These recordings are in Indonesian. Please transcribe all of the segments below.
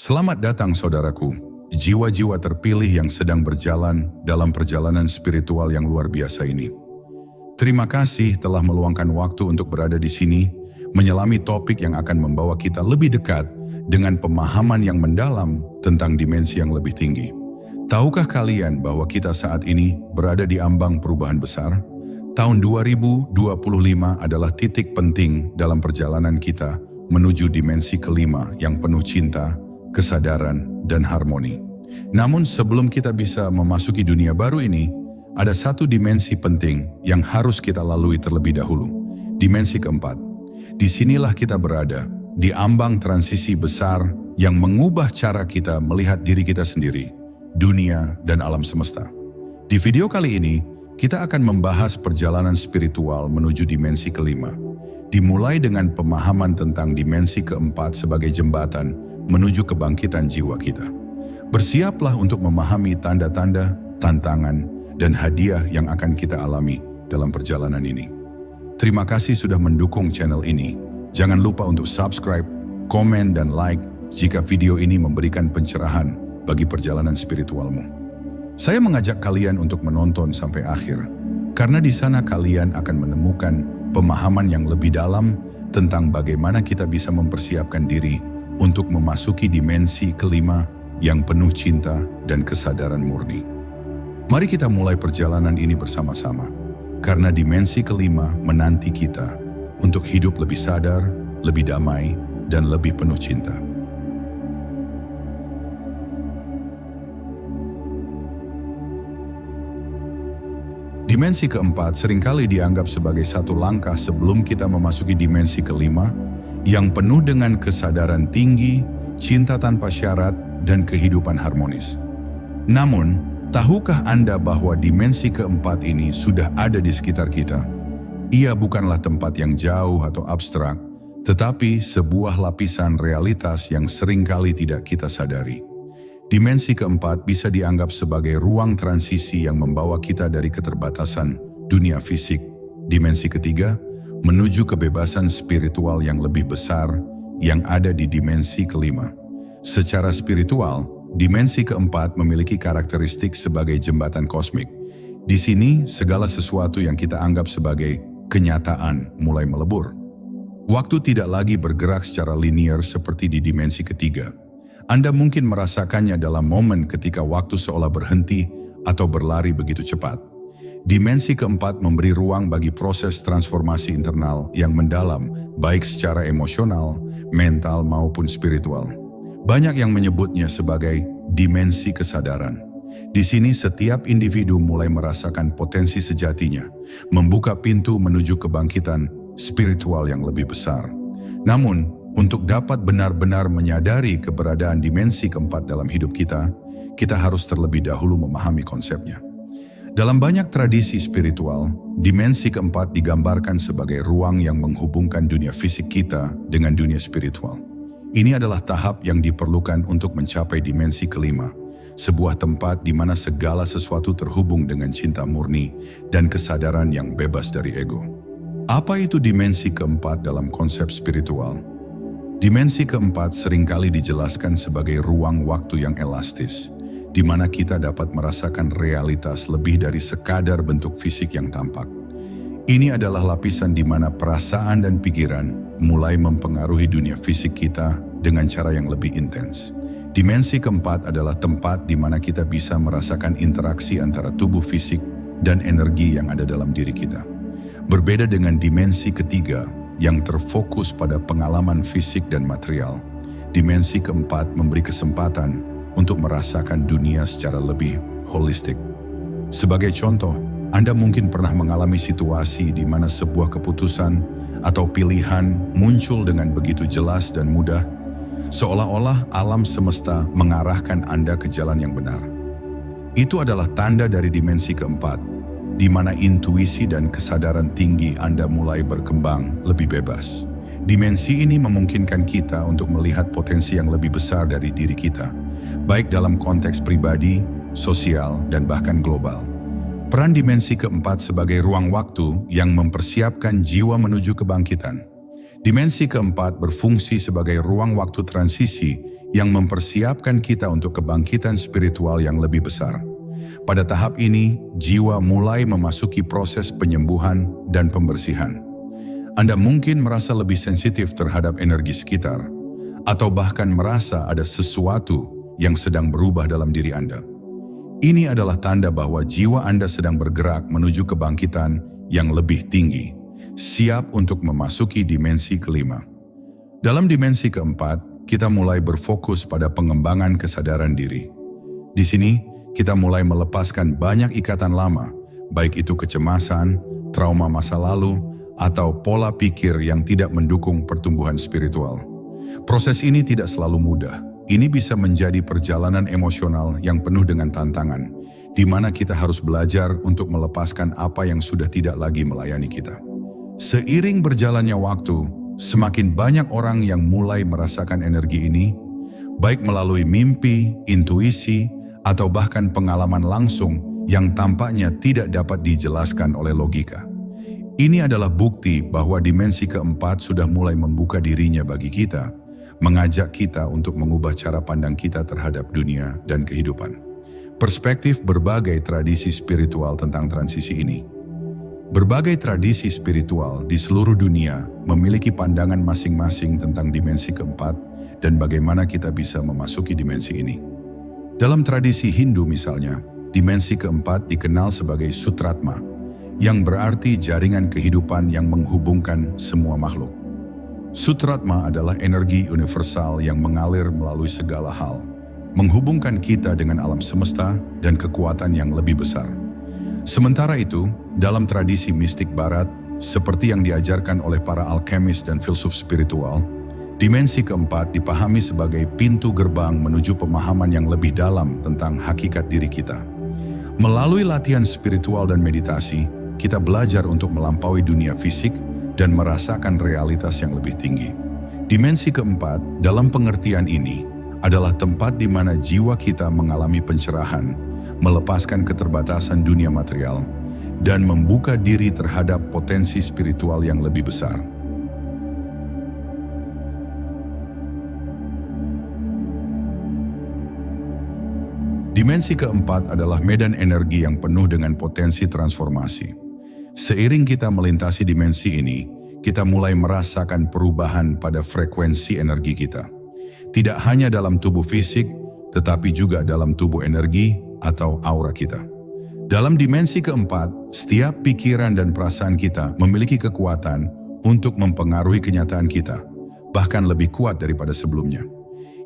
Selamat datang saudaraku, jiwa-jiwa terpilih yang sedang berjalan dalam perjalanan spiritual yang luar biasa ini. Terima kasih telah meluangkan waktu untuk berada di sini, menyelami topik yang akan membawa kita lebih dekat dengan pemahaman yang mendalam tentang dimensi yang lebih tinggi. Tahukah kalian bahwa kita saat ini berada di ambang perubahan besar? Tahun 2025 adalah titik penting dalam perjalanan kita menuju dimensi kelima yang penuh cinta, kesadaran, dan harmoni. Namun sebelum kita bisa memasuki dunia baru ini, ada satu dimensi penting yang harus kita lalui terlebih dahulu. Dimensi keempat. Disinilah kita berada, di ambang transisi besar yang mengubah cara kita melihat diri kita sendiri, dunia, dan alam semesta. Di video kali ini, kita akan membahas perjalanan spiritual menuju dimensi kelima. Dimulai dengan pemahaman tentang dimensi keempat sebagai jembatan menuju kebangkitan jiwa kita. Bersiaplah untuk memahami tanda-tanda, tantangan, dan hadiah yang akan kita alami dalam perjalanan ini. Terima kasih sudah mendukung channel ini. Jangan lupa untuk subscribe, komen, dan like jika video ini memberikan pencerahan bagi perjalanan spiritualmu. Saya mengajak kalian untuk menonton sampai akhir, karena di sana kalian akan menemukan pemahaman yang lebih dalam tentang bagaimana kita bisa mempersiapkan diri untuk memasuki dimensi kelima yang penuh cinta dan kesadaran murni. Mari kita mulai perjalanan ini bersama-sama, karena dimensi kelima menanti kita untuk hidup lebih sadar, lebih damai, dan lebih penuh cinta. Dimensi keempat seringkali dianggap sebagai satu langkah sebelum kita memasuki dimensi kelima yang penuh dengan kesadaran tinggi, cinta tanpa syarat, dan kehidupan harmonis. Namun, tahukah Anda bahwa dimensi keempat ini sudah ada di sekitar kita? Ia bukanlah tempat yang jauh atau abstrak, tetapi sebuah lapisan realitas yang seringkali tidak kita sadari. Dimensi keempat bisa dianggap sebagai ruang transisi yang membawa kita dari keterbatasan dunia fisik, dimensi ketiga, menuju kebebasan spiritual yang lebih besar yang ada di dimensi kelima. Secara spiritual, dimensi keempat memiliki karakteristik sebagai jembatan kosmik. Di sini, segala sesuatu yang kita anggap sebagai kenyataan mulai melebur. Waktu tidak lagi bergerak secara linear seperti di dimensi ketiga. Anda mungkin merasakannya dalam momen ketika waktu seolah berhenti atau berlari begitu cepat. Dimensi keempat memberi ruang bagi proses transformasi internal yang mendalam, baik secara emosional, mental, maupun spiritual. Banyak yang menyebutnya sebagai dimensi kesadaran. Di sini setiap individu mulai merasakan potensi sejatinya, membuka pintu menuju kebangkitan spiritual yang lebih besar. Namun, untuk dapat benar-benar menyadari keberadaan dimensi keempat dalam hidup kita, kita harus terlebih dahulu memahami konsepnya. Dalam banyak tradisi spiritual, dimensi keempat digambarkan sebagai ruang yang menghubungkan dunia fisik kita dengan dunia spiritual. Ini adalah tahap yang diperlukan untuk mencapai dimensi kelima, sebuah tempat di mana segala sesuatu terhubung dengan cinta murni dan kesadaran yang bebas dari ego. Apa itu dimensi keempat dalam konsep spiritual? Dimensi keempat seringkali dijelaskan sebagai ruang waktu yang elastis, di mana kita dapat merasakan realitas lebih dari sekadar bentuk fisik yang tampak. Ini adalah lapisan di mana perasaan dan pikiran mulai mempengaruhi dunia fisik kita dengan cara yang lebih intens. Dimensi keempat adalah tempat di mana kita bisa merasakan interaksi antara tubuh fisik dan energi yang ada dalam diri kita. Berbeda dengan dimensi ketiga, yang terfokus pada pengalaman fisik dan material, dimensi keempat memberi kesempatan untuk merasakan dunia secara lebih holistik. Sebagai contoh, Anda mungkin pernah mengalami situasi di mana sebuah keputusan atau pilihan muncul dengan begitu jelas dan mudah, seolah-olah alam semesta mengarahkan Anda ke jalan yang benar. Itu adalah tanda dari dimensi keempat, di mana intuisi dan kesadaran tinggi Anda mulai berkembang lebih bebas. Dimensi ini memungkinkan kita untuk melihat potensi yang lebih besar dari diri kita, baik dalam konteks pribadi, sosial, dan bahkan global. Peran dimensi keempat sebagai ruang waktu yang mempersiapkan jiwa menuju kebangkitan. Dimensi keempat berfungsi sebagai ruang waktu transisi yang mempersiapkan kita untuk kebangkitan spiritual yang lebih besar. Pada tahap ini, jiwa mulai memasuki proses penyembuhan dan pembersihan. Anda mungkin merasa lebih sensitif terhadap energi sekitar, atau bahkan merasa ada sesuatu yang sedang berubah dalam diri Anda. Ini adalah tanda bahwa jiwa Anda sedang bergerak menuju kebangkitan yang lebih tinggi, siap untuk memasuki dimensi kelima. Dalam dimensi keempat, kita mulai berfokus pada pengembangan kesadaran diri. Di sini, kita mulai melepaskan banyak ikatan lama, baik itu kecemasan, trauma masa lalu, atau pola pikir yang tidak mendukung pertumbuhan spiritual. Proses ini tidak selalu mudah. Ini bisa menjadi perjalanan emosional yang penuh dengan tantangan, di mana kita harus belajar untuk melepaskan apa yang sudah tidak lagi melayani kita. Seiring berjalannya waktu, semakin banyak orang yang mulai merasakan energi ini, baik melalui mimpi, intuisi, atau bahkan pengalaman langsung yang tampaknya tidak dapat dijelaskan oleh logika. Ini adalah bukti bahwa dimensi keempat sudah mulai membuka dirinya bagi kita, mengajak kita untuk mengubah cara pandang kita terhadap dunia dan kehidupan. Perspektif berbagai tradisi spiritual tentang transisi ini. Berbagai tradisi spiritual di seluruh dunia memiliki pandangan masing-masing tentang dimensi keempat dan bagaimana kita bisa memasuki dimensi ini. Dalam tradisi Hindu misalnya, dimensi keempat dikenal sebagai Sutratma, yang berarti jaringan kehidupan yang menghubungkan semua makhluk. Sutratma adalah energi universal yang mengalir melalui segala hal, menghubungkan kita dengan alam semesta dan kekuatan yang lebih besar. Sementara itu, dalam tradisi mistik barat, seperti yang diajarkan oleh para alkemis dan filsuf spiritual, dimensi keempat dipahami sebagai pintu gerbang menuju pemahaman yang lebih dalam tentang hakikat diri kita. Melalui latihan spiritual dan meditasi, kita belajar untuk melampaui dunia fisik dan merasakan realitas yang lebih tinggi. Dimensi keempat, dalam pengertian ini, adalah tempat di mana jiwa kita mengalami pencerahan, melepaskan keterbatasan dunia material, dan membuka diri terhadap potensi spiritual yang lebih besar. Dimensi keempat adalah medan energi yang penuh dengan potensi transformasi. Seiring kita melintasi dimensi ini, kita mulai merasakan perubahan pada frekuensi energi kita. Tidak hanya dalam tubuh fisik, tetapi juga dalam tubuh energi atau aura kita. Dalam dimensi keempat, setiap pikiran dan perasaan kita memiliki kekuatan untuk mempengaruhi kenyataan kita, bahkan lebih kuat daripada sebelumnya.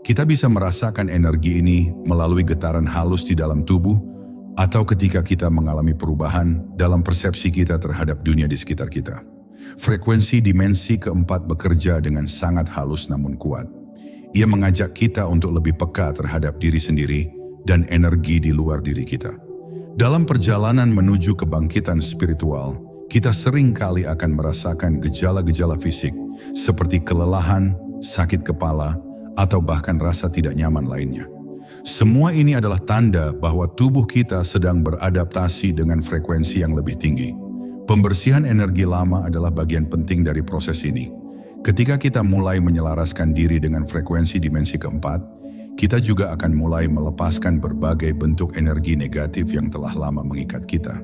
Kita bisa merasakan energi ini melalui getaran halus di dalam tubuh atau ketika kita mengalami perubahan dalam persepsi kita terhadap dunia di sekitar kita. Frekuensi dimensi keempat bekerja dengan sangat halus namun kuat. Ia mengajak kita untuk lebih peka terhadap diri sendiri dan energi di luar diri kita. Dalam perjalanan menuju kebangkitan spiritual, kita sering kali akan merasakan gejala-gejala fisik seperti kelelahan, sakit kepala, atau bahkan rasa tidak nyaman lainnya. Semua ini adalah tanda bahwa tubuh kita sedang beradaptasi dengan frekuensi yang lebih tinggi. Pembersihan energi lama adalah bagian penting dari proses ini. Ketika kita mulai menyelaraskan diri dengan frekuensi dimensi keempat, kita juga akan mulai melepaskan berbagai bentuk energi negatif yang telah lama mengikat kita.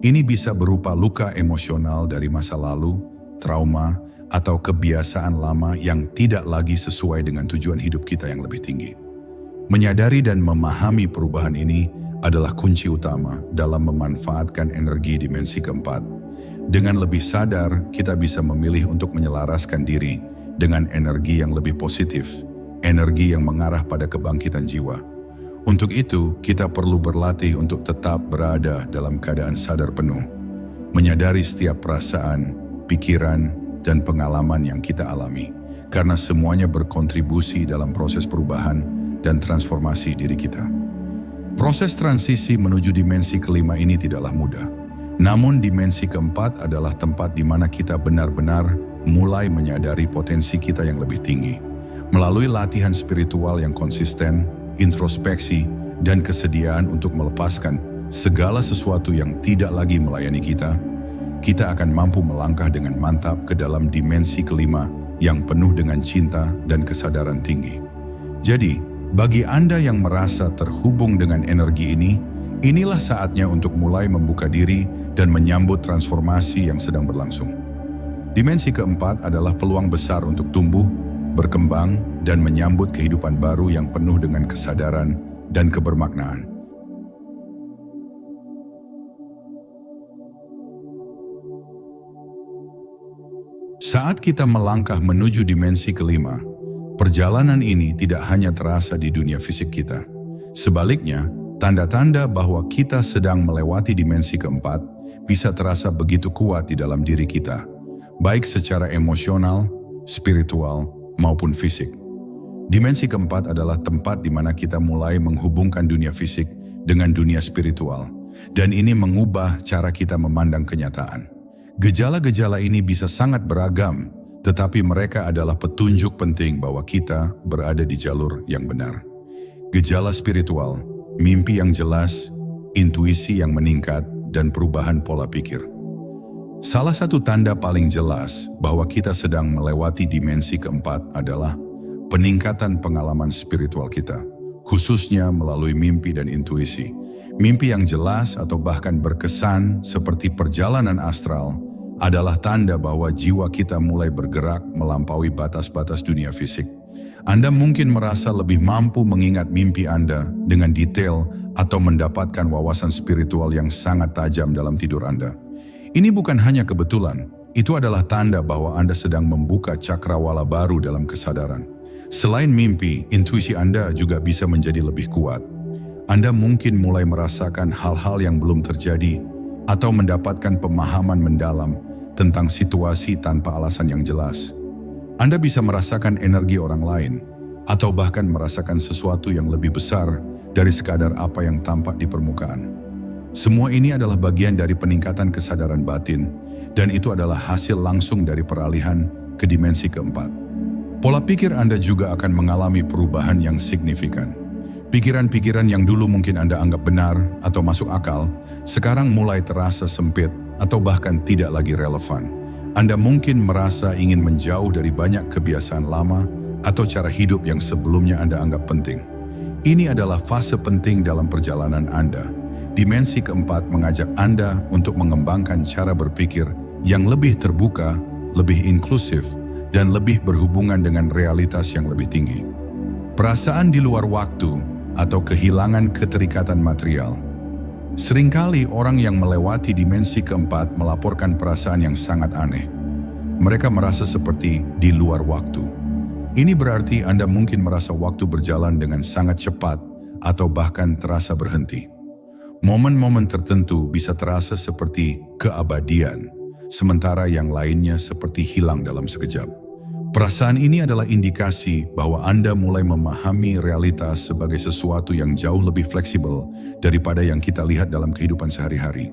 Ini bisa berupa luka emosional dari masa lalu, trauma, atau kebiasaan lama yang tidak lagi sesuai dengan tujuan hidup kita yang lebih tinggi. Menyadari dan memahami perubahan ini adalah kunci utama dalam memanfaatkan energi dimensi keempat. Dengan lebih sadar, kita bisa memilih untuk menyelaraskan diri dengan energi yang lebih positif, energi yang mengarah pada kebangkitan jiwa. Untuk itu, kita perlu berlatih untuk tetap berada dalam keadaan sadar penuh, menyadari setiap perasaan, pikiran, dan pengalaman yang kita alami, karena semuanya berkontribusi dalam proses perubahan dan transformasi diri kita. Proses transisi menuju dimensi kelima ini tidaklah mudah. Namun dimensi keempat adalah tempat di mana kita benar-benar mulai menyadari potensi kita yang lebih tinggi. Melalui latihan spiritual yang konsisten, introspeksi, dan kesediaan untuk melepaskan segala sesuatu yang tidak lagi melayani kita, kita akan mampu melangkah dengan mantap ke dalam dimensi kelima yang penuh dengan cinta dan kesadaran tinggi. Jadi, bagi Anda yang merasa terhubung dengan energi ini, inilah saatnya untuk mulai membuka diri dan menyambut transformasi yang sedang berlangsung. Dimensi keempat adalah peluang besar untuk tumbuh, berkembang, dan menyambut kehidupan baru yang penuh dengan kesadaran dan kebermaknaan. Saat kita melangkah menuju dimensi kelima, perjalanan ini tidak hanya terasa di dunia fisik kita. Sebaliknya, tanda-tanda bahwa kita sedang melewati dimensi keempat bisa terasa begitu kuat di dalam diri kita, baik secara emosional, spiritual, maupun fisik. Dimensi keempat adalah tempat di mana kita mulai menghubungkan dunia fisik dengan dunia spiritual, dan ini mengubah cara kita memandang kenyataan. Gejala-gejala ini bisa sangat beragam, tetapi mereka adalah petunjuk penting bahwa kita berada di jalur yang benar. Gejala spiritual, mimpi yang jelas, intuisi yang meningkat, dan perubahan pola pikir. Salah satu tanda paling jelas bahwa kita sedang melewati dimensi keempat adalah peningkatan pengalaman spiritual kita, khususnya melalui mimpi dan intuisi. Mimpi yang jelas atau bahkan berkesan seperti perjalanan astral adalah tanda bahwa jiwa kita mulai bergerak melampaui batas-batas dunia fisik. Anda mungkin merasa lebih mampu mengingat mimpi Anda dengan detail atau mendapatkan wawasan spiritual yang sangat tajam dalam tidur Anda. Ini bukan hanya kebetulan, itu adalah tanda bahwa Anda sedang membuka cakrawala baru dalam kesadaran. Selain mimpi, intuisi Anda juga bisa menjadi lebih kuat. Anda mungkin mulai merasakan hal-hal yang belum terjadi atau mendapatkan pemahaman mendalam tentang situasi tanpa alasan yang jelas. Anda bisa merasakan energi orang lain atau bahkan merasakan sesuatu yang lebih besar dari sekadar apa yang tampak di permukaan. Semua ini adalah bagian dari peningkatan kesadaran batin, dan itu adalah hasil langsung dari peralihan ke dimensi keempat. Pola pikir Anda juga akan mengalami perubahan yang signifikan. Pikiran-pikiran yang dulu mungkin Anda anggap benar atau masuk akal, sekarang mulai terasa sempit atau bahkan tidak lagi relevan. Anda mungkin merasa ingin menjauh dari banyak kebiasaan lama atau cara hidup yang sebelumnya Anda anggap penting. Ini adalah fase penting dalam perjalanan Anda. Dimensi keempat mengajak Anda untuk mengembangkan cara berpikir yang lebih terbuka, lebih inklusif, dan lebih berhubungan dengan realitas yang lebih tinggi. Perasaan di luar waktu atau kehilangan keterikatan material. Seringkali orang yang melewati dimensi keempat melaporkan perasaan yang sangat aneh. Mereka merasa seperti di luar waktu. Ini berarti Anda mungkin merasa waktu berjalan dengan sangat cepat atau bahkan terasa berhenti. Momen-momen tertentu bisa terasa seperti keabadian, sementara yang lainnya seperti hilang dalam sekejap. Perasaan ini adalah indikasi bahwa Anda mulai memahami realitas sebagai sesuatu yang jauh lebih fleksibel daripada yang kita lihat dalam kehidupan sehari-hari.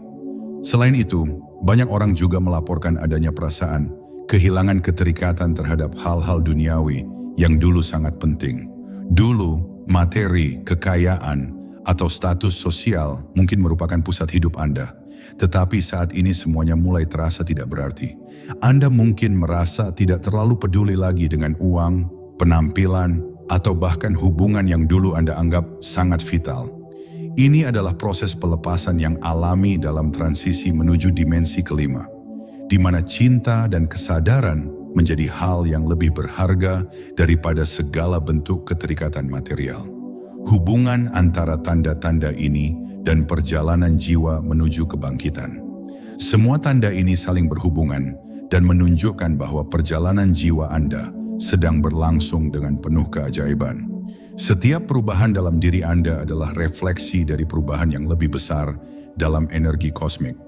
Selain itu, banyak orang juga melaporkan adanya perasaan kehilangan keterikatan terhadap hal-hal duniawi yang dulu sangat penting. Dulu, materi, kekayaan, atau status sosial mungkin merupakan pusat hidup Anda. Tetapi saat ini semuanya mulai terasa tidak berarti. Anda mungkin merasa tidak terlalu peduli lagi dengan uang, penampilan, atau bahkan hubungan yang dulu Anda anggap sangat vital. Ini adalah proses pelepasan yang alami dalam transisi menuju dimensi kelima, di mana cinta dan kesadaran menjadi hal yang lebih berharga daripada segala bentuk keterikatan material. Hubungan antara tanda-tanda ini dan perjalanan jiwa menuju kebangkitan. Semua tanda ini saling berhubungan dan menunjukkan bahwa perjalanan jiwa Anda sedang berlangsung dengan penuh keajaiban. Setiap perubahan dalam diri Anda adalah refleksi dari perubahan yang lebih besar dalam energi kosmik.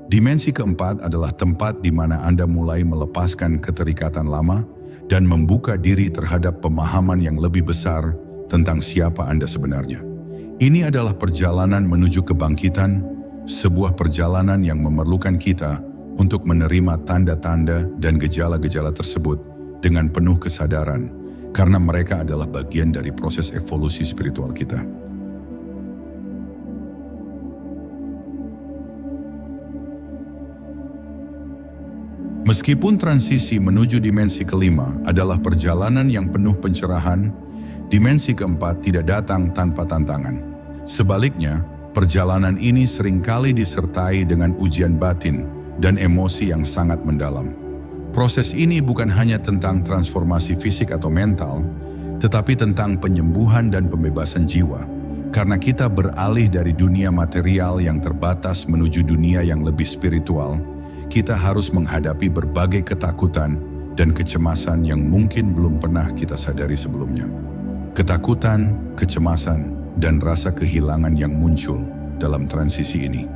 Dimensi keempat adalah tempat di mana Anda mulai melepaskan keterikatan lama dan membuka diri terhadap pemahaman yang lebih besar tentang siapa Anda sebenarnya. Ini adalah perjalanan menuju kebangkitan, sebuah perjalanan yang memerlukan kita untuk menerima tanda-tanda dan gejala-gejala tersebut dengan penuh kesadaran, karena mereka adalah bagian dari proses evolusi spiritual kita. Meskipun transisi menuju dimensi kelima adalah perjalanan yang penuh pencerahan, dimensi keempat tidak datang tanpa tantangan. Sebaliknya, perjalanan ini seringkali disertai dengan ujian batin dan emosi yang sangat mendalam. Proses ini bukan hanya tentang transformasi fisik atau mental, tetapi tentang penyembuhan dan pembebasan jiwa. Karena kita beralih dari dunia material yang terbatas menuju dunia yang lebih spiritual, kita harus menghadapi berbagai ketakutan dan kecemasan yang mungkin belum pernah kita sadari sebelumnya. Ketakutan, kecemasan, dan rasa kehilangan yang muncul dalam transisi ini.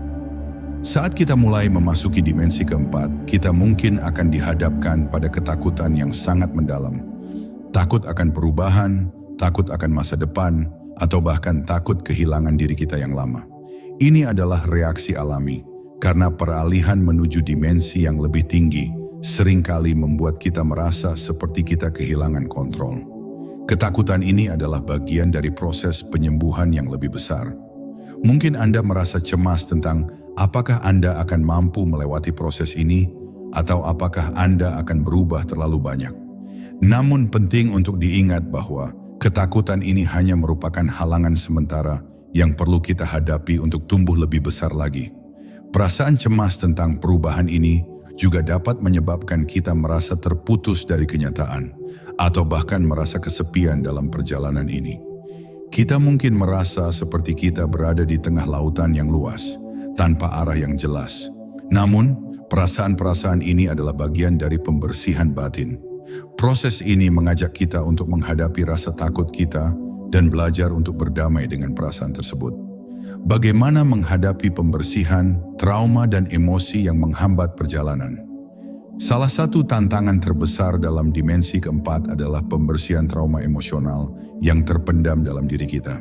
Saat kita mulai memasuki dimensi keempat, kita mungkin akan dihadapkan pada ketakutan yang sangat mendalam. Takut akan perubahan, takut akan masa depan, atau bahkan takut kehilangan diri kita yang lama. Ini adalah reaksi alami. Karena peralihan menuju dimensi yang lebih tinggi seringkali membuat kita merasa seperti kita kehilangan kontrol. Ketakutan ini adalah bagian dari proses penyembuhan yang lebih besar. Mungkin Anda merasa cemas tentang apakah Anda akan mampu melewati proses ini atau apakah Anda akan berubah terlalu banyak. Namun penting untuk diingat bahwa ketakutan ini hanya merupakan halangan sementara yang perlu kita hadapi untuk tumbuh lebih besar lagi. Perasaan cemas tentang perubahan ini juga dapat menyebabkan kita merasa terputus dari kenyataan atau bahkan merasa kesepian dalam perjalanan ini. Kita mungkin merasa seperti kita berada di tengah lautan yang luas, tanpa arah yang jelas. Namun, perasaan-perasaan ini adalah bagian dari pembersihan batin. Proses ini mengajak kita untuk menghadapi rasa takut kita dan belajar untuk berdamai dengan perasaan tersebut. Bagaimana menghadapi pembersihan, trauma, dan emosi yang menghambat perjalanan? Salah satu tantangan terbesar dalam dimensi keempat adalah pembersihan trauma emosional yang terpendam dalam diri kita.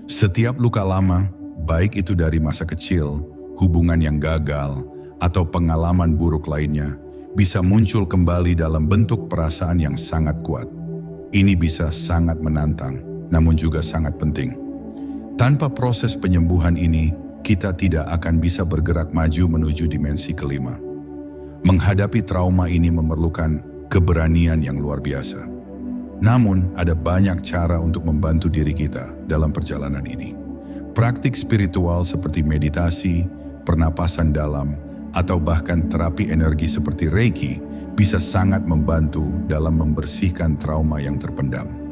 Setiap luka lama, baik itu dari masa kecil, hubungan yang gagal, atau pengalaman buruk lainnya, bisa muncul kembali dalam bentuk perasaan yang sangat kuat. Ini bisa sangat menantang, namun juga sangat penting. Tanpa proses penyembuhan ini, kita tidak akan bisa bergerak maju menuju dimensi kelima. Menghadapi trauma ini memerlukan keberanian yang luar biasa. Namun, ada banyak cara untuk membantu diri kita dalam perjalanan ini. Praktik spiritual seperti meditasi, pernapasan dalam, atau bahkan terapi energi seperti Reiki bisa sangat membantu dalam membersihkan trauma yang terpendam.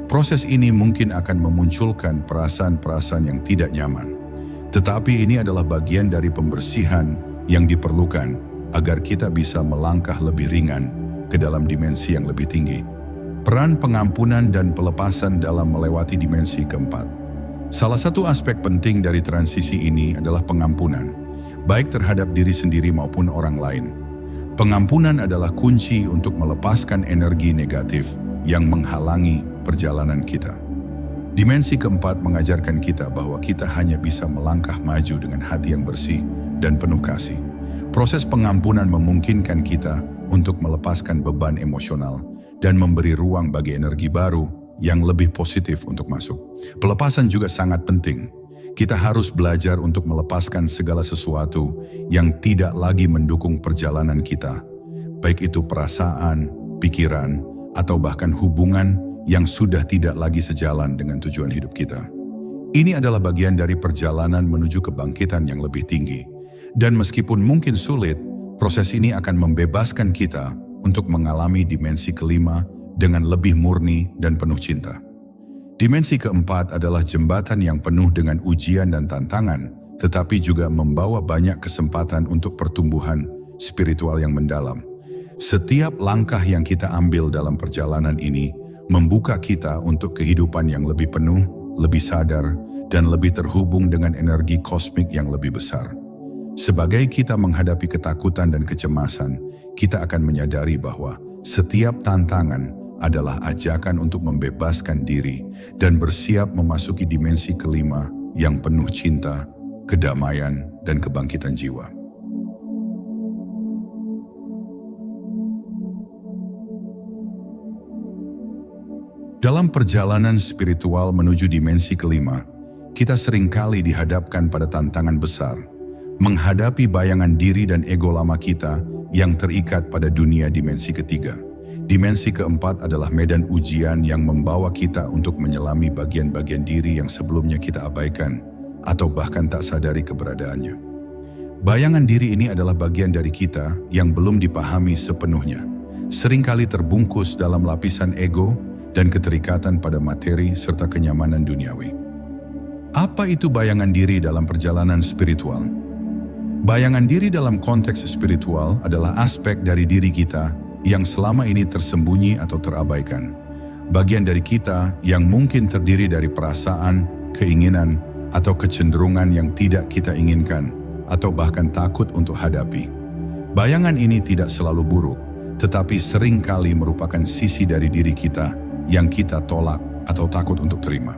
Proses ini mungkin akan memunculkan perasaan-perasaan yang tidak nyaman. Tetapi ini adalah bagian dari pembersihan yang diperlukan agar kita bisa melangkah lebih ringan ke dalam dimensi yang lebih tinggi. Peran pengampunan dan pelepasan dalam melewati dimensi keempat. Salah satu aspek penting dari transisi ini adalah pengampunan, baik terhadap diri sendiri maupun orang lain. Pengampunan adalah kunci untuk melepaskan energi negatif yang menghalangi perjalanan kita. Dimensi keempat mengajarkan kita bahwa kita hanya bisa melangkah maju dengan hati yang bersih dan penuh kasih. Proses pengampunan memungkinkan kita untuk melepaskan beban emosional dan memberi ruang bagi energi baru yang lebih positif untuk masuk. Pelepasan juga sangat penting. Kita harus belajar untuk melepaskan segala sesuatu yang tidak lagi mendukung perjalanan kita, baik itu perasaan, pikiran, atau bahkan hubungan yang sudah tidak lagi sejalan dengan tujuan hidup kita. Ini adalah bagian dari perjalanan menuju kebangkitan yang lebih tinggi. Dan meskipun mungkin sulit, proses ini akan membebaskan kita untuk mengalami dimensi kelima dengan lebih murni dan penuh cinta. Dimensi keempat adalah jembatan yang penuh dengan ujian dan tantangan, tetapi juga membawa banyak kesempatan untuk pertumbuhan spiritual yang mendalam. Setiap langkah yang kita ambil dalam perjalanan ini membuka kita untuk kehidupan yang lebih penuh, lebih sadar, dan lebih terhubung dengan energi kosmik yang lebih besar. Sebagai kita menghadapi ketakutan dan kecemasan, kita akan menyadari bahwa setiap tantangan adalah ajakan untuk membebaskan diri dan bersiap memasuki dimensi kelima yang penuh cinta, kedamaian, dan kebangkitan jiwa. Dalam perjalanan spiritual menuju dimensi kelima, kita seringkali dihadapkan pada tantangan besar, menghadapi bayangan diri dan ego lama kita yang terikat pada dunia dimensi ketiga. Dimensi keempat adalah medan ujian yang membawa kita untuk menyelami bagian-bagian diri yang sebelumnya kita abaikan atau bahkan tak sadari keberadaannya. Bayangan diri ini adalah bagian dari kita yang belum dipahami sepenuhnya. Seringkali terbungkus dalam lapisan ego dan keterikatan pada materi serta kenyamanan duniawi. Apa itu bayangan diri dalam perjalanan spiritual? Bayangan diri dalam konteks spiritual adalah aspek dari diri kita yang selama ini tersembunyi atau terabaikan. Bagian dari kita yang mungkin terdiri dari perasaan, keinginan, atau kecenderungan yang tidak kita inginkan, atau bahkan takut untuk hadapi. Bayangan ini tidak selalu buruk, tetapi seringkali merupakan sisi dari diri kita yang kita tolak atau takut untuk terima.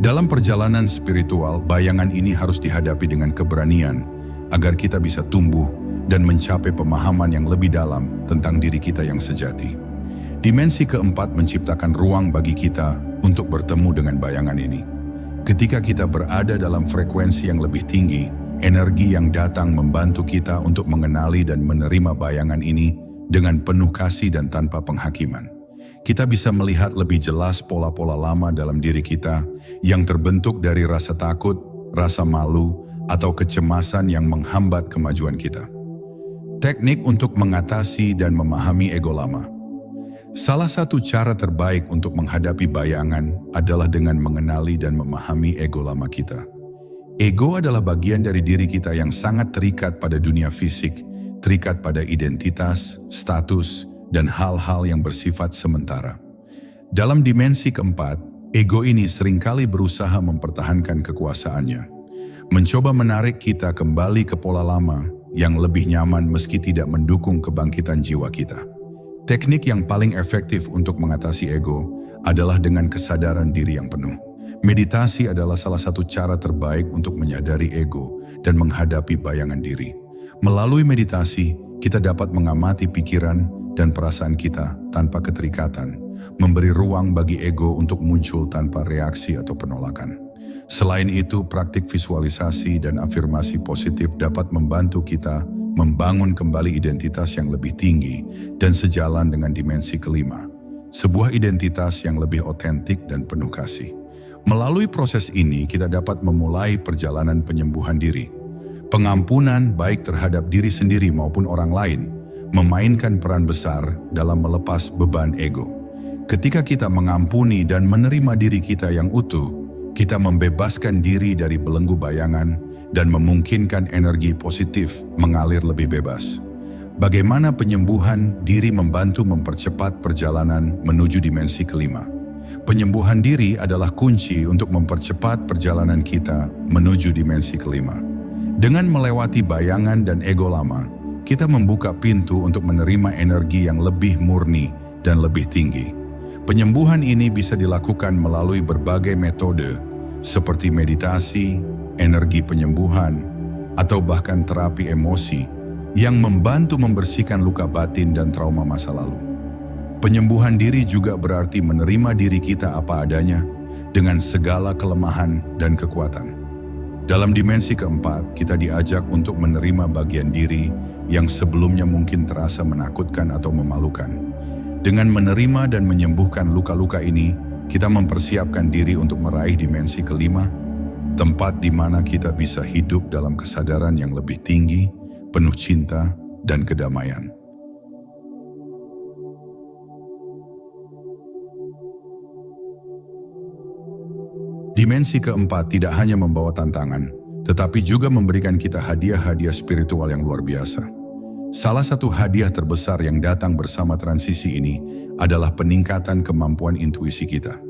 Dalam perjalanan spiritual, bayangan ini harus dihadapi dengan keberanian agar kita bisa tumbuh dan mencapai pemahaman yang lebih dalam tentang diri kita yang sejati. Dimensi keempat menciptakan ruang bagi kita untuk bertemu dengan bayangan ini. Ketika kita berada dalam frekuensi yang lebih tinggi, energi yang datang membantu kita untuk mengenali dan menerima bayangan ini dengan penuh kasih dan tanpa penghakiman. Kita bisa melihat lebih jelas pola-pola lama dalam diri kita yang terbentuk dari rasa takut, rasa malu, atau kecemasan yang menghambat kemajuan kita. Teknik untuk mengatasi dan memahami ego lama. Salah satu cara terbaik untuk menghadapi bayangan adalah dengan mengenali dan memahami ego lama kita. Ego adalah bagian dari diri kita yang sangat terikat pada dunia fisik, terikat pada identitas, status, dan hal-hal yang bersifat sementara. Dalam dimensi keempat, ego ini seringkali berusaha mempertahankan kekuasaannya, mencoba menarik kita kembali ke pola lama yang lebih nyaman meski tidak mendukung kebangkitan jiwa kita. Teknik yang paling efektif untuk mengatasi ego adalah dengan kesadaran diri yang penuh. Meditasi adalah salah satu cara terbaik untuk menyadari ego dan menghadapi bayangan diri. Melalui meditasi, kita dapat mengamati pikiran dan perasaan kita tanpa keterikatan, memberi ruang bagi ego untuk muncul tanpa reaksi atau penolakan. Selain itu, praktik visualisasi dan afirmasi positif dapat membantu kita membangun kembali identitas yang lebih tinggi dan sejalan dengan dimensi kelima, sebuah identitas yang lebih otentik dan penuh kasih. Melalui proses ini, kita dapat memulai perjalanan penyembuhan diri. Pengampunan baik terhadap diri sendiri maupun orang lain memainkan peran besar dalam melepas beban ego. Ketika kita mengampuni dan menerima diri kita yang utuh, kita membebaskan diri dari belenggu bayangan dan memungkinkan energi positif mengalir lebih bebas. Bagaimana penyembuhan diri membantu mempercepat perjalanan menuju dimensi kelima? Penyembuhan diri adalah kunci untuk mempercepat perjalanan kita menuju dimensi kelima. Dengan melewati bayangan dan ego lama, kita membuka pintu untuk menerima energi yang lebih murni dan lebih tinggi. Penyembuhan ini bisa dilakukan melalui berbagai metode seperti meditasi, energi penyembuhan, atau bahkan terapi emosi yang membantu membersihkan luka batin dan trauma masa lalu. Penyembuhan diri juga berarti menerima diri kita apa adanya dengan segala kelemahan dan kekuatan. Dalam dimensi keempat, kita diajak untuk menerima bagian diri yang sebelumnya mungkin terasa menakutkan atau memalukan. Dengan menerima dan menyembuhkan luka-luka ini, kita mempersiapkan diri untuk meraih dimensi kelima, tempat di mana kita bisa hidup dalam kesadaran yang lebih tinggi, penuh cinta dan kedamaian. Dimensi keempat tidak hanya membawa tantangan, tetapi juga memberikan kita hadiah-hadiah spiritual yang luar biasa. Salah satu hadiah terbesar yang datang bersama transisi ini adalah peningkatan kemampuan intuisi kita.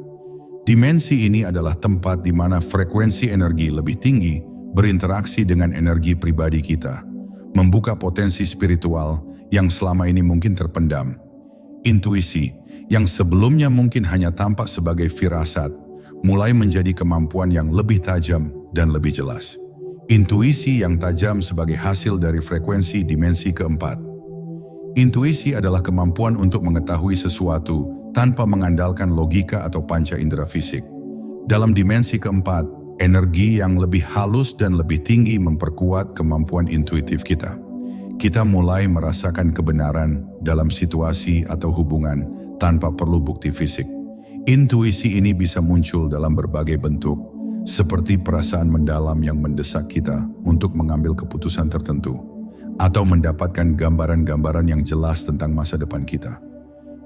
Dimensi ini adalah tempat di mana frekuensi energi lebih tinggi berinteraksi dengan energi pribadi kita, membuka potensi spiritual yang selama ini mungkin terpendam. Intuisi, yang sebelumnya mungkin hanya tampak sebagai firasat, mulai menjadi kemampuan yang lebih tajam dan lebih jelas. Intuisi yang tajam sebagai hasil dari frekuensi dimensi keempat. Intuisi adalah kemampuan untuk mengetahui sesuatu tanpa mengandalkan logika atau panca indera fisik. Dalam dimensi keempat, energi yang lebih halus dan lebih tinggi memperkuat kemampuan intuitif kita. Kita mulai merasakan kebenaran dalam situasi atau hubungan tanpa perlu bukti fisik. Intuisi ini bisa muncul dalam berbagai bentuk, seperti perasaan mendalam yang mendesak kita untuk mengambil keputusan tertentu, atau mendapatkan gambaran-gambaran yang jelas tentang masa depan kita.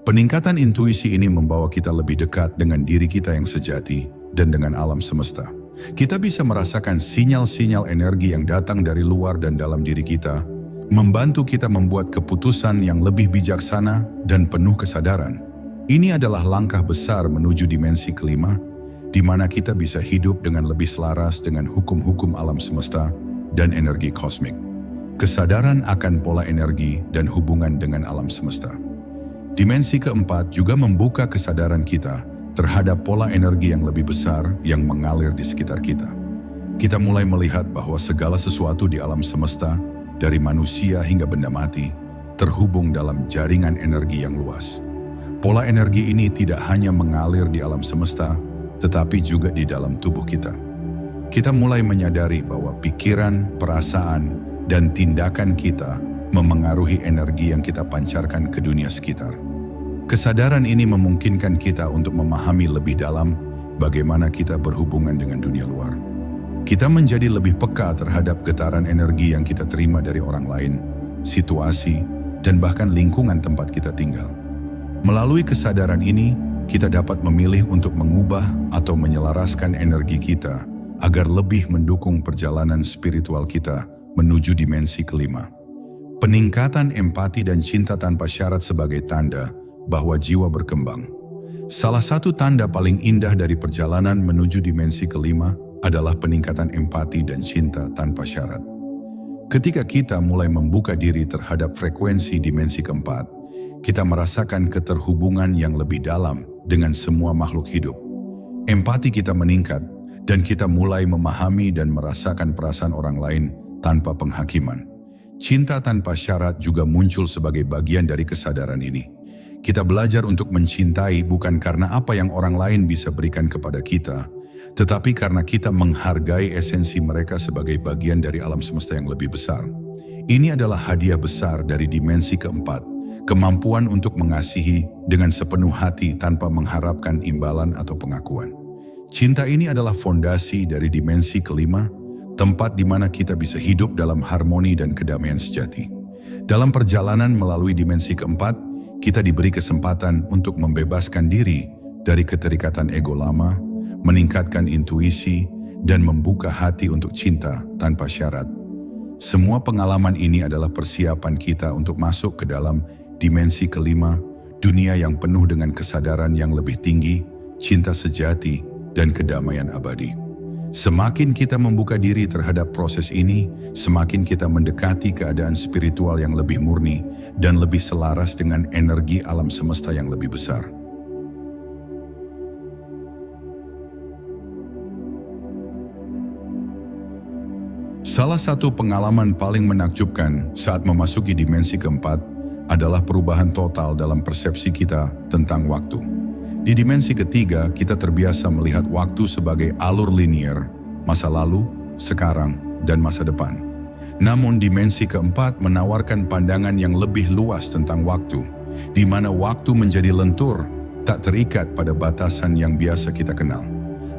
Peningkatan intuisi ini membawa kita lebih dekat dengan diri kita yang sejati dan dengan alam semesta. Kita bisa merasakan sinyal-sinyal energi yang datang dari luar dan dalam diri kita, membantu kita membuat keputusan yang lebih bijaksana dan penuh kesadaran. Ini adalah langkah besar menuju dimensi kelima, di mana kita bisa hidup dengan lebih selaras dengan hukum-hukum alam semesta dan energi kosmik. Kesadaran akan pola energi dan hubungan dengan alam semesta. Dimensi keempat juga membuka kesadaran kita terhadap pola energi yang lebih besar yang mengalir di sekitar kita. Kita mulai melihat bahwa segala sesuatu di alam semesta, dari manusia hingga benda mati, terhubung dalam jaringan energi yang luas. Pola energi ini tidak hanya mengalir di alam semesta, tetapi juga di dalam tubuh kita. Kita mulai menyadari bahwa pikiran, perasaan, dan tindakan kita memengaruhi energi yang kita pancarkan ke dunia sekitar. Kesadaran ini memungkinkan kita untuk memahami lebih dalam bagaimana kita berhubungan dengan dunia luar. Kita menjadi lebih peka terhadap getaran energi yang kita terima dari orang lain, situasi, dan bahkan lingkungan tempat kita tinggal. Melalui kesadaran ini, kita dapat memilih untuk mengubah atau menyelaraskan energi kita agar lebih mendukung perjalanan spiritual kita menuju dimensi kelima. Peningkatan empati dan cinta tanpa syarat sebagai tanda bahwa jiwa berkembang. Salah satu tanda paling indah dari perjalanan menuju dimensi kelima adalah peningkatan empati dan cinta tanpa syarat. Ketika kita mulai membuka diri terhadap frekuensi dimensi keempat, kita merasakan keterhubungan yang lebih dalam dengan semua makhluk hidup. Empati kita meningkat dan kita mulai memahami dan merasakan perasaan orang lain tanpa penghakiman. Cinta tanpa syarat juga muncul sebagai bagian dari kesadaran ini. Kita belajar untuk mencintai bukan karena apa yang orang lain bisa berikan kepada kita, tetapi karena kita menghargai esensi mereka sebagai bagian dari alam semesta yang lebih besar. Ini adalah hadiah besar dari dimensi keempat, kemampuan untuk mengasihi dengan sepenuh hati tanpa mengharapkan imbalan atau pengakuan. Cinta ini adalah fondasi dari dimensi kelima, tempat di mana kita bisa hidup dalam harmoni dan kedamaian sejati. Dalam perjalanan melalui dimensi keempat, kita diberi kesempatan untuk membebaskan diri dari keterikatan ego lama, meningkatkan intuisi, dan membuka hati untuk cinta tanpa syarat. Semua pengalaman ini adalah persiapan kita untuk masuk ke dalam dimensi kelima, dunia yang penuh dengan kesadaran yang lebih tinggi, cinta sejati, dan kedamaian abadi. Semakin kita membuka diri terhadap proses ini, semakin kita mendekati keadaan spiritual yang lebih murni dan lebih selaras dengan energi alam semesta yang lebih besar. Salah satu pengalaman paling menakjubkan saat memasuki dimensi keempat adalah perubahan total dalam persepsi kita tentang waktu. Di dimensi ketiga, kita terbiasa melihat waktu sebagai alur linier, masa lalu, sekarang, dan masa depan. Namun dimensi keempat menawarkan pandangan yang lebih luas tentang waktu, di mana waktu menjadi lentur, tak terikat pada batasan yang biasa kita kenal.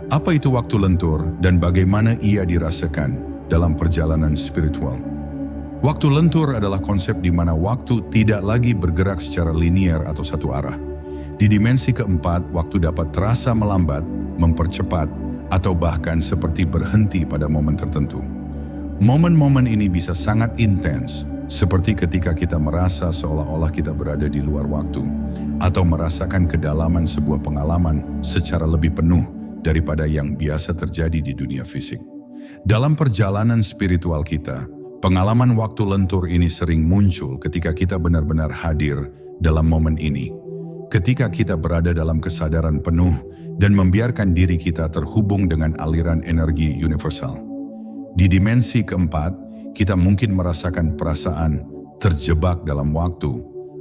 Apa itu waktu lentur dan bagaimana ia dirasakan dalam perjalanan spiritual? Waktu lentur adalah konsep di mana waktu tidak lagi bergerak secara linier atau satu arah. Di dimensi keempat, waktu dapat terasa melambat, mempercepat, atau bahkan seperti berhenti pada momen tertentu. Momen-momen ini bisa sangat intens, seperti ketika kita merasa seolah-olah kita berada di luar waktu, atau merasakan kedalaman sebuah pengalaman secara lebih penuh daripada yang biasa terjadi di dunia fisik. Dalam perjalanan spiritual kita, pengalaman waktu lentur ini sering muncul ketika kita benar-benar hadir dalam momen ini. Ketika kita berada dalam kesadaran penuh dan membiarkan diri kita terhubung dengan aliran energi universal. Di dimensi keempat, kita mungkin merasakan perasaan terjebak dalam waktu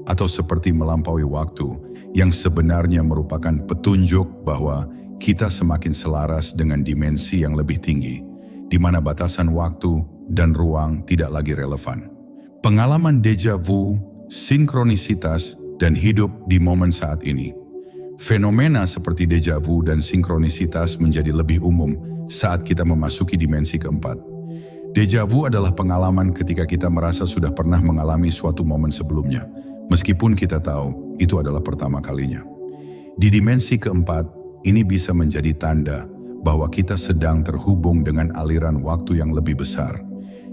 atau seperti melampaui waktu yang sebenarnya merupakan petunjuk bahwa kita semakin selaras dengan dimensi yang lebih tinggi, di mana batasan waktu dan ruang tidak lagi relevan. Pengalaman deja vu, sinkronisitas, dan hidup di momen saat ini. Fenomena seperti deja vu dan sinkronisitas menjadi lebih umum saat kita memasuki dimensi keempat. Deja vu adalah pengalaman ketika kita merasa sudah pernah mengalami suatu momen sebelumnya, meskipun kita tahu itu adalah pertama kalinya. Di dimensi keempat, ini bisa menjadi tanda bahwa kita sedang terhubung dengan aliran waktu yang lebih besar,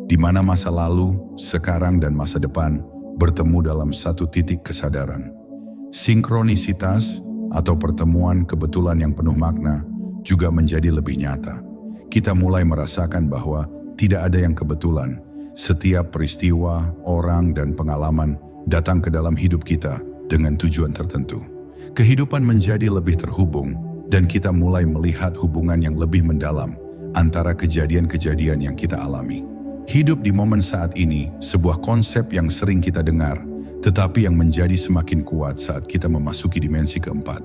di mana masa lalu, sekarang, dan masa depan bertemu dalam satu titik kesadaran. Sinkronisitas atau pertemuan kebetulan yang penuh makna juga menjadi lebih nyata. Kita mulai merasakan bahwa tidak ada yang kebetulan. Setiap peristiwa, orang, dan pengalaman datang ke dalam hidup kita dengan tujuan tertentu. Kehidupan menjadi lebih terhubung dan kita mulai melihat hubungan yang lebih mendalam antara kejadian-kejadian yang kita alami. Hidup di momen saat ini, sebuah konsep yang sering kita dengar, tetapi yang menjadi semakin kuat saat kita memasuki dimensi keempat.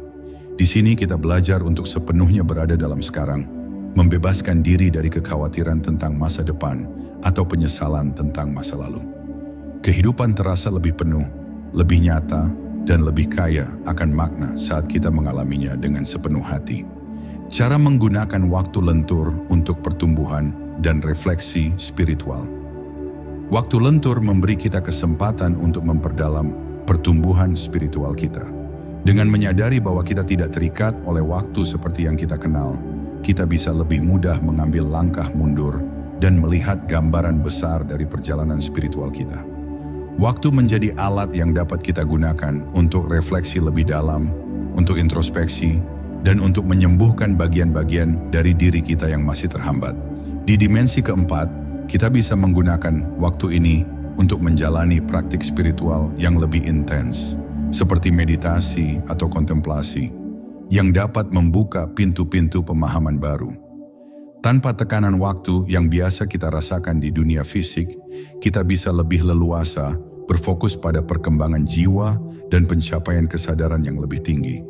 Di sini kita belajar untuk sepenuhnya berada dalam sekarang, membebaskan diri dari kekhawatiran tentang masa depan atau penyesalan tentang masa lalu. Kehidupan terasa lebih penuh, lebih nyata, dan lebih kaya akan makna saat kita mengalaminya dengan sepenuh hati. Cara menggunakan waktu lentur untuk pertumbuhan dan refleksi spiritual. Waktu lentur memberi kita kesempatan untuk memperdalam pertumbuhan spiritual kita. Dengan menyadari bahwa kita tidak terikat oleh waktu seperti yang kita kenal, kita bisa lebih mudah mengambil langkah mundur dan melihat gambaran besar dari perjalanan spiritual kita. Waktu menjadi alat yang dapat kita gunakan untuk refleksi lebih dalam, untuk introspeksi, dan untuk menyembuhkan bagian-bagian dari diri kita yang masih terhambat. Di dimensi keempat, kita bisa menggunakan waktu ini untuk menjalani praktik spiritual yang lebih intens, seperti meditasi atau kontemplasi, yang dapat membuka pintu-pintu pemahaman baru. Tanpa tekanan waktu yang biasa kita rasakan di dunia fisik, kita bisa lebih leluasa berfokus pada perkembangan jiwa dan pencapaian kesadaran yang lebih tinggi.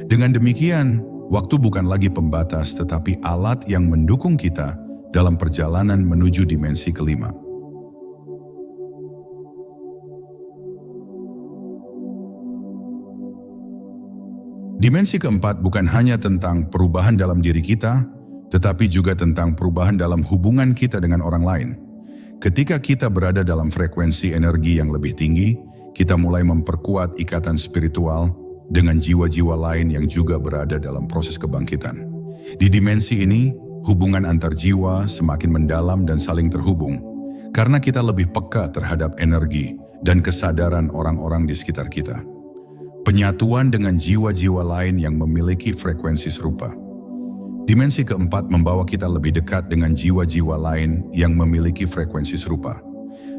Dengan demikian, waktu bukan lagi pembatas tetapi alat yang mendukung kita dalam perjalanan menuju dimensi kelima. Dimensi keempat bukan hanya tentang perubahan dalam diri kita, tetapi juga tentang perubahan dalam hubungan kita dengan orang lain. Ketika kita berada dalam frekuensi energi yang lebih tinggi, kita mulai memperkuat ikatan spiritual dengan jiwa-jiwa lain yang juga berada dalam proses kebangkitan. Di dimensi ini, hubungan antar jiwa semakin mendalam dan saling terhubung, karena kita lebih peka terhadap energi dan kesadaran orang-orang di sekitar kita. Penyatuan dengan jiwa-jiwa lain yang memiliki frekuensi serupa. Dimensi keempat membawa kita lebih dekat dengan jiwa-jiwa lain yang memiliki frekuensi serupa.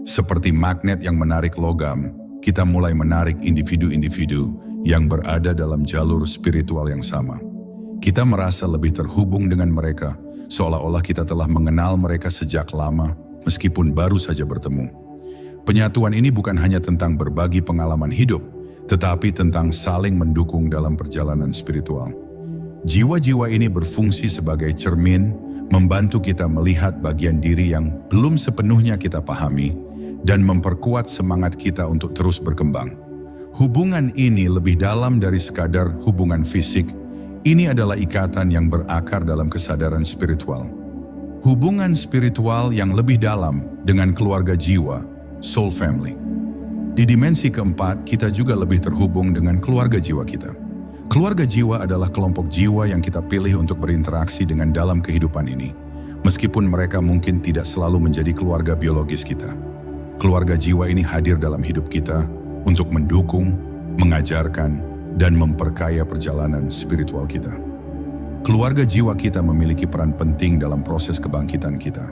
Seperti magnet yang menarik logam, kita mulai menarik individu-individu yang berada dalam jalur spiritual yang sama. Kita merasa lebih terhubung dengan mereka, seolah-olah kita telah mengenal mereka sejak lama, meskipun baru saja bertemu. Penyatuan ini bukan hanya tentang berbagi pengalaman hidup, tetapi tentang saling mendukung dalam perjalanan spiritual. Jiwa-jiwa ini berfungsi sebagai cermin, membantu kita melihat bagian diri yang belum sepenuhnya kita pahami, dan memperkuat semangat kita untuk terus berkembang. Hubungan ini lebih dalam dari sekadar hubungan fisik. Ini adalah ikatan yang berakar dalam kesadaran spiritual. Hubungan spiritual yang lebih dalam dengan keluarga jiwa, soul family. Di dimensi keempat, kita juga lebih terhubung dengan keluarga jiwa kita. Keluarga jiwa adalah kelompok jiwa yang kita pilih untuk berinteraksi dengan dalam kehidupan ini, meskipun mereka mungkin tidak selalu menjadi keluarga biologis kita. Keluarga jiwa ini hadir dalam hidup kita untuk mendukung, mengajarkan, dan memperkaya perjalanan spiritual kita. Keluarga jiwa kita memiliki peran penting dalam proses kebangkitan kita.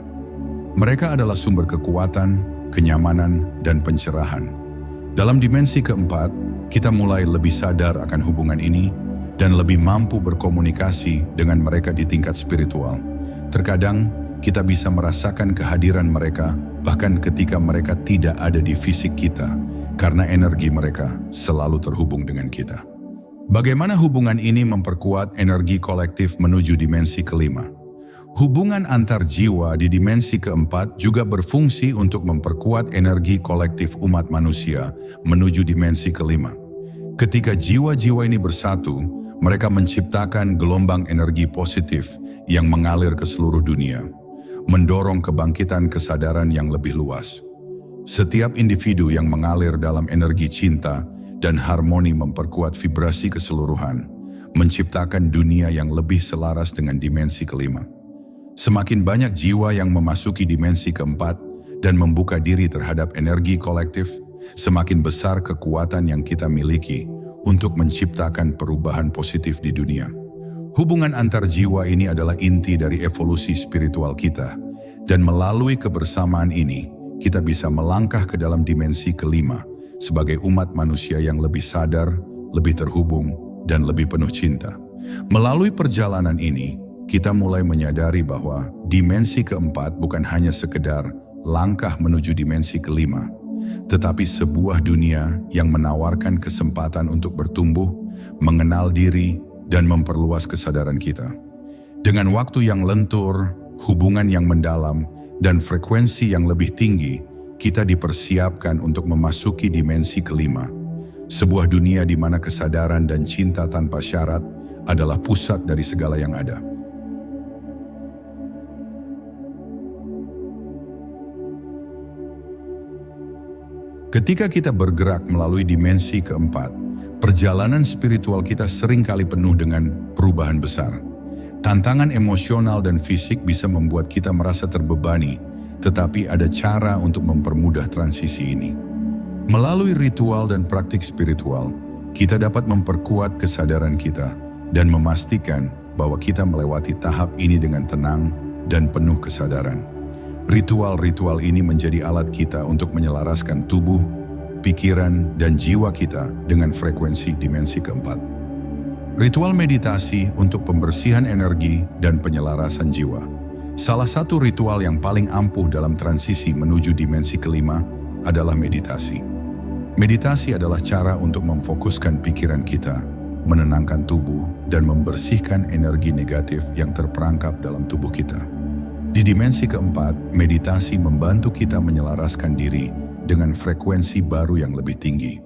Mereka adalah sumber kekuatan, kenyamanan, dan pencerahan. Dalam dimensi keempat, kita mulai lebih sadar akan hubungan ini dan lebih mampu berkomunikasi dengan mereka di tingkat spiritual. Terkadang, kita bisa merasakan kehadiran mereka bahkan ketika mereka tidak ada di fisik kita, karena energi mereka selalu terhubung dengan kita. Bagaimana hubungan ini memperkuat energi kolektif menuju dimensi kelima? Hubungan antar jiwa di dimensi keempat juga berfungsi untuk memperkuat energi kolektif umat manusia menuju dimensi kelima. Ketika jiwa-jiwa ini bersatu, mereka menciptakan gelombang energi positif yang mengalir ke seluruh dunia, mendorong kebangkitan kesadaran yang lebih luas. Setiap individu yang mengalir dalam energi cinta dan harmoni memperkuat vibrasi keseluruhan, menciptakan dunia yang lebih selaras dengan dimensi kelima. Semakin banyak jiwa yang memasuki dimensi keempat dan membuka diri terhadap energi kolektif, semakin besar kekuatan yang kita miliki untuk menciptakan perubahan positif di dunia. Hubungan antar jiwa ini adalah inti dari evolusi spiritual kita, dan melalui kebersamaan ini, kita bisa melangkah ke dalam dimensi kelima sebagai umat manusia yang lebih sadar, lebih terhubung, dan lebih penuh cinta. Melalui perjalanan ini, kita mulai menyadari bahwa dimensi keempat bukan hanya sekedar langkah menuju dimensi kelima, tetapi sebuah dunia yang menawarkan kesempatan untuk bertumbuh, mengenal diri, dan memperluas kesadaran kita. Dengan waktu yang lentur, hubungan yang mendalam, dan frekuensi yang lebih tinggi, kita dipersiapkan untuk memasuki dimensi kelima. Sebuah dunia di mana kesadaran dan cinta tanpa syarat adalah pusat dari segala yang ada. Ketika kita bergerak melalui dimensi keempat, perjalanan spiritual kita seringkali penuh dengan perubahan besar. Tantangan emosional dan fisik bisa membuat kita merasa terbebani, tetapi ada cara untuk mempermudah transisi ini. Melalui ritual dan praktik spiritual, kita dapat memperkuat kesadaran kita dan memastikan bahwa kita melewati tahap ini dengan tenang dan penuh kesadaran. Ritual-ritual ini menjadi alat kita untuk menyelaraskan tubuh, pikiran, dan jiwa kita dengan frekuensi dimensi keempat. Ritual meditasi untuk pembersihan energi dan penyelarasan jiwa. Salah satu ritual yang paling ampuh dalam transisi menuju dimensi kelima adalah meditasi. Meditasi adalah cara untuk memfokuskan pikiran kita, menenangkan tubuh, dan membersihkan energi negatif yang terperangkap dalam tubuh kita. Di dimensi keempat, meditasi membantu kita menyelaraskan diri dengan frekuensi baru yang lebih tinggi.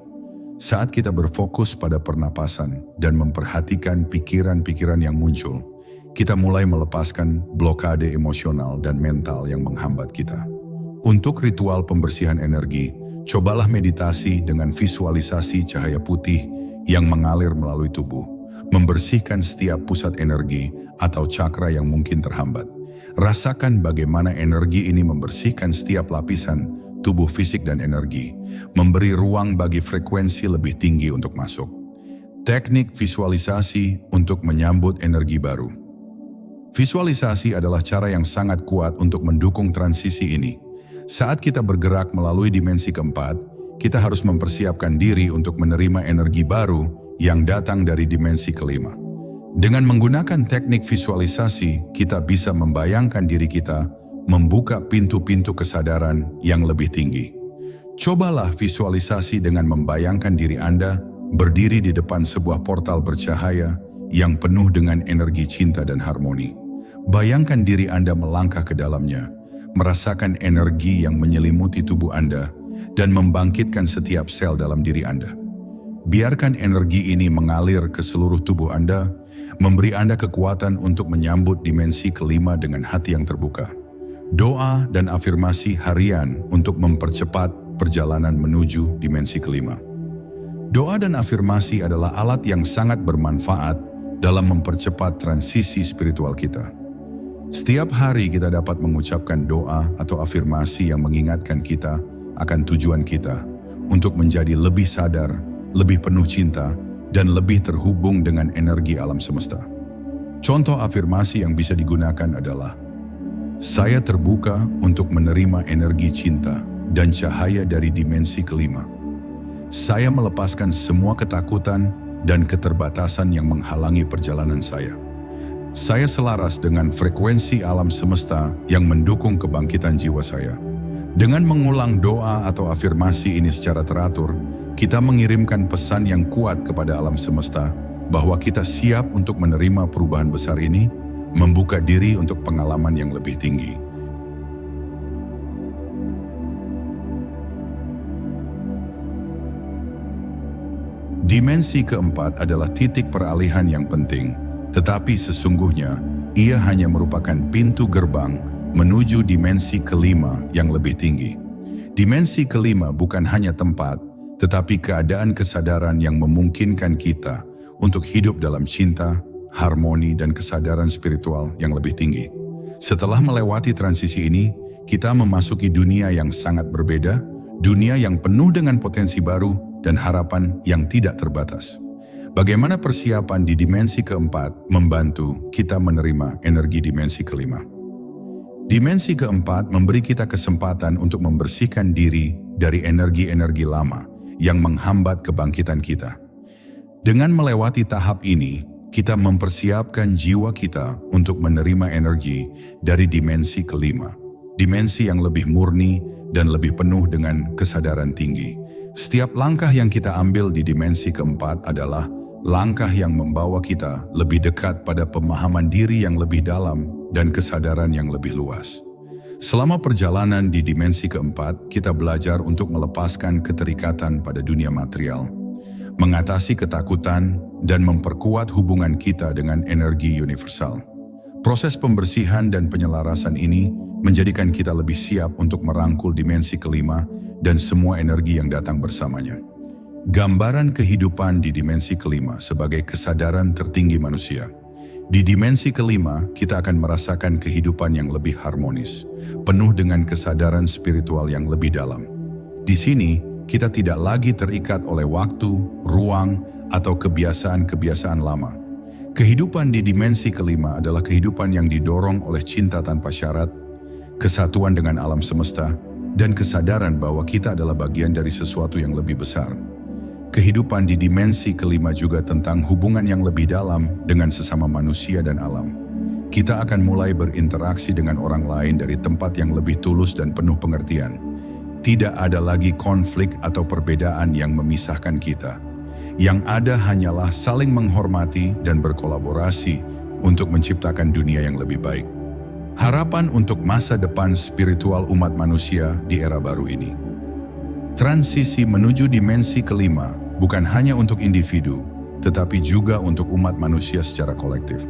Saat kita berfokus pada pernapasan dan memperhatikan pikiran-pikiran yang muncul, kita mulai melepaskan blokade emosional dan mental yang menghambat kita. Untuk ritual pembersihan energi, cobalah meditasi dengan visualisasi cahaya putih yang mengalir melalui tubuh, membersihkan setiap pusat energi atau cakra yang mungkin terhambat. Rasakan bagaimana energi ini membersihkan setiap lapisan tubuh fisik dan energi, memberi ruang bagi frekuensi lebih tinggi untuk masuk. Teknik visualisasi untuk menyambut energi baru. Visualisasi adalah cara yang sangat kuat untuk mendukung transisi ini. Saat kita bergerak melalui dimensi keempat, kita harus mempersiapkan diri untuk menerima energi baru yang datang dari dimensi kelima. Dengan menggunakan teknik visualisasi, kita bisa membayangkan diri kita membuka pintu-pintu kesadaran yang lebih tinggi. Cobalah visualisasi dengan membayangkan diri Anda berdiri di depan sebuah portal bercahaya yang penuh dengan energi cinta dan harmoni. Bayangkan diri Anda melangkah ke dalamnya, merasakan energi yang menyelimuti tubuh Anda, dan membangkitkan setiap sel dalam diri Anda. Biarkan energi ini mengalir ke seluruh tubuh Anda, memberi Anda kekuatan untuk menyambut dimensi kelima dengan hati yang terbuka. Doa dan afirmasi harian untuk mempercepat perjalanan menuju dimensi kelima. Doa dan afirmasi adalah alat yang sangat bermanfaat dalam mempercepat transisi spiritual kita. Setiap hari kita dapat mengucapkan doa atau afirmasi yang mengingatkan kita akan tujuan kita untuk menjadi lebih sadar, lebih penuh cinta, dan lebih terhubung dengan energi alam semesta. Contoh afirmasi yang bisa digunakan adalah, saya terbuka untuk menerima energi cinta dan cahaya dari dimensi kelima. Saya melepaskan semua ketakutan dan keterbatasan yang menghalangi perjalanan saya. Saya selaras dengan frekuensi alam semesta yang mendukung kebangkitan jiwa saya. Dengan mengulang doa atau afirmasi ini secara teratur, kita mengirimkan pesan yang kuat kepada alam semesta bahwa kita siap untuk menerima perubahan besar ini, membuka diri untuk pengalaman yang lebih tinggi. Dimensi keempat adalah titik peralihan yang penting, tetapi sesungguhnya ia hanya merupakan pintu gerbang menuju dimensi kelima yang lebih tinggi. Dimensi kelima bukan hanya tempat, tetapi keadaan kesadaran yang memungkinkan kita untuk hidup dalam cinta, harmoni, dan kesadaran spiritual yang lebih tinggi. Setelah melewati transisi ini, kita memasuki dunia yang sangat berbeda, dunia yang penuh dengan potensi baru dan harapan yang tidak terbatas. Bagaimana persiapan di dimensi keempat membantu kita menerima energi dimensi kelima? Dimensi keempat memberi kita kesempatan untuk membersihkan diri dari energi-energi lama yang menghambat kebangkitan kita. Dengan melewati tahap ini, kita mempersiapkan jiwa kita untuk menerima energi dari dimensi kelima, dimensi yang lebih murni dan lebih penuh dengan kesadaran tinggi. Setiap langkah yang kita ambil di dimensi keempat adalah langkah yang membawa kita lebih dekat pada pemahaman diri yang lebih dalam dan kesadaran yang lebih luas. Selama perjalanan di dimensi keempat, kita belajar untuk melepaskan keterikatan pada dunia material, mengatasi ketakutan, dan memperkuat hubungan kita dengan energi universal. Proses pembersihan dan penyelarasan ini menjadikan kita lebih siap untuk merangkul dimensi kelima dan semua energi yang datang bersamanya. Gambaran kehidupan di dimensi kelima sebagai kesadaran tertinggi manusia. Di dimensi kelima, kita akan merasakan kehidupan yang lebih harmonis, penuh dengan kesadaran spiritual yang lebih dalam. Di sini, kita tidak lagi terikat oleh waktu, ruang, atau kebiasaan-kebiasaan lama. Kehidupan di dimensi kelima adalah kehidupan yang didorong oleh cinta tanpa syarat, kesatuan dengan alam semesta, dan kesadaran bahwa kita adalah bagian dari sesuatu yang lebih besar. Kehidupan di dimensi kelima juga tentang hubungan yang lebih dalam dengan sesama manusia dan alam. Kita akan mulai berinteraksi dengan orang lain dari tempat yang lebih tulus dan penuh pengertian. Tidak ada lagi konflik atau perbedaan yang memisahkan kita. Yang ada hanyalah saling menghormati dan berkolaborasi untuk menciptakan dunia yang lebih baik. Harapan untuk masa depan spiritual umat manusia di era baru ini. Transisi menuju dimensi kelima bukan hanya untuk individu, tetapi juga untuk umat manusia secara kolektif.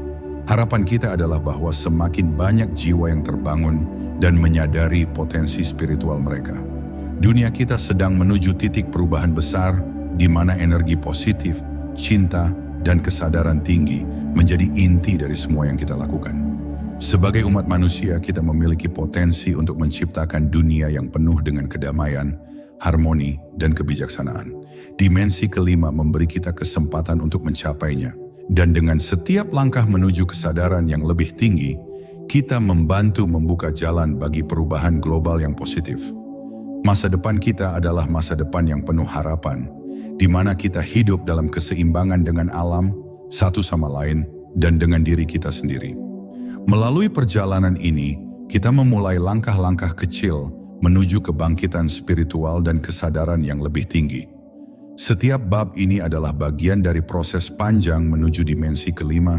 Harapan kita adalah bahwa semakin banyak jiwa yang terbangun dan menyadari potensi spiritual mereka. Dunia kita sedang menuju titik perubahan besar di mana energi positif, cinta, dan kesadaran tinggi menjadi inti dari semua yang kita lakukan. Sebagai umat manusia, kita memiliki potensi untuk menciptakan dunia yang penuh dengan kedamaian, harmoni, dan kebijaksanaan. Dimensi kelima memberi kita kesempatan untuk mencapainya. Dan dengan setiap langkah menuju kesadaran yang lebih tinggi, kita membantu membuka jalan bagi perubahan global yang positif. Masa depan kita adalah masa depan yang penuh harapan, di mana kita hidup dalam keseimbangan dengan alam, satu sama lain, dan dengan diri kita sendiri. Melalui perjalanan ini, kita memulai langkah-langkah kecil menuju kebangkitan spiritual dan kesadaran yang lebih tinggi. Setiap bab ini adalah bagian dari proses panjang menuju dimensi kelima,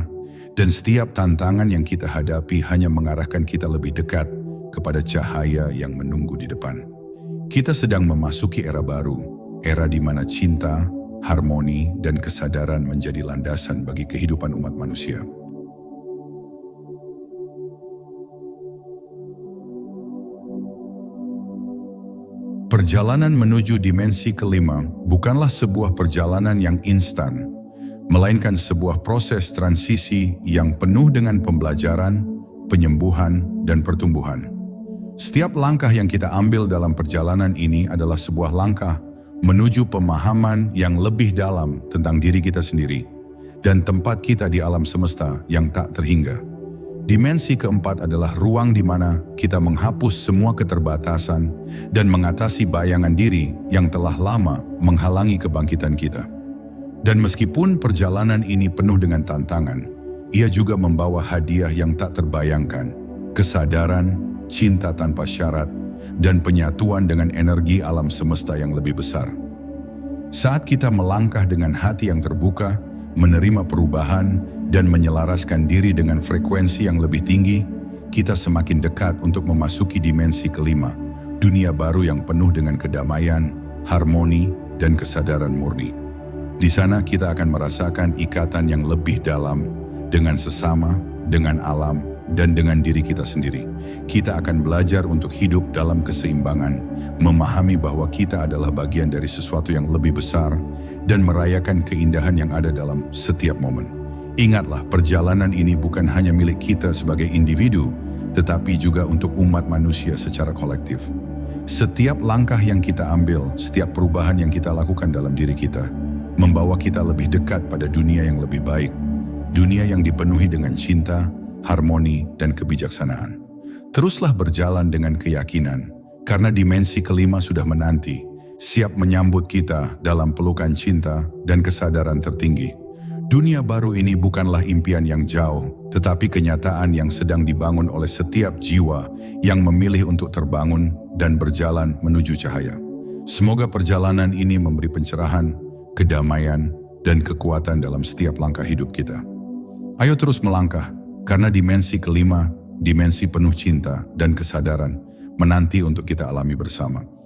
dan setiap tantangan yang kita hadapi hanya mengarahkan kita lebih dekat kepada cahaya yang menunggu di depan. Kita sedang memasuki era baru, era di mana cinta, harmoni, dan kesadaran menjadi landasan bagi kehidupan umat manusia. Perjalanan menuju dimensi kelima bukanlah sebuah perjalanan yang instan, melainkan sebuah proses transisi yang penuh dengan pembelajaran, penyembuhan, dan pertumbuhan. Setiap langkah yang kita ambil dalam perjalanan ini adalah sebuah langkah menuju pemahaman yang lebih dalam tentang diri kita sendiri dan tempat kita di alam semesta yang tak terhingga. Dimensi keempat adalah ruang di mana kita menghapus semua keterbatasan dan mengatasi bayangan diri yang telah lama menghalangi kebangkitan kita. Dan meskipun perjalanan ini penuh dengan tantangan, ia juga membawa hadiah yang tak terbayangkan, kesadaran, cinta tanpa syarat, dan penyatuan dengan energi alam semesta yang lebih besar. Saat kita melangkah dengan hati yang terbuka, menerima perubahan, dan menyelaraskan diri dengan frekuensi yang lebih tinggi, kita semakin dekat untuk memasuki dimensi kelima, dunia baru yang penuh dengan kedamaian, harmoni, dan kesadaran murni. Di sana kita akan merasakan ikatan yang lebih dalam dengan sesama, dengan alam, dan dengan diri kita sendiri. Kita akan belajar untuk hidup dalam keseimbangan, memahami bahwa kita adalah bagian dari sesuatu yang lebih besar, dan merayakan keindahan yang ada dalam setiap momen. Ingatlah, perjalanan ini bukan hanya milik kita sebagai individu, tetapi juga untuk umat manusia secara kolektif. Setiap langkah yang kita ambil, setiap perubahan yang kita lakukan dalam diri kita, membawa kita lebih dekat pada dunia yang lebih baik, dunia yang dipenuhi dengan cinta, harmoni, dan kebijaksanaan. Teruslah berjalan dengan keyakinan, karena dimensi kelima sudah menanti, siap menyambut kita dalam pelukan cinta dan kesadaran tertinggi. Dunia baru ini bukanlah impian yang jauh, tetapi kenyataan yang sedang dibangun oleh setiap jiwa yang memilih untuk terbangun dan berjalan menuju cahaya. Semoga perjalanan ini memberi pencerahan, kedamaian, dan kekuatan dalam setiap langkah hidup kita. Ayo terus melangkah, karena dimensi kelima, dimensi penuh cinta dan kesadaran, menanti untuk kita alami bersama.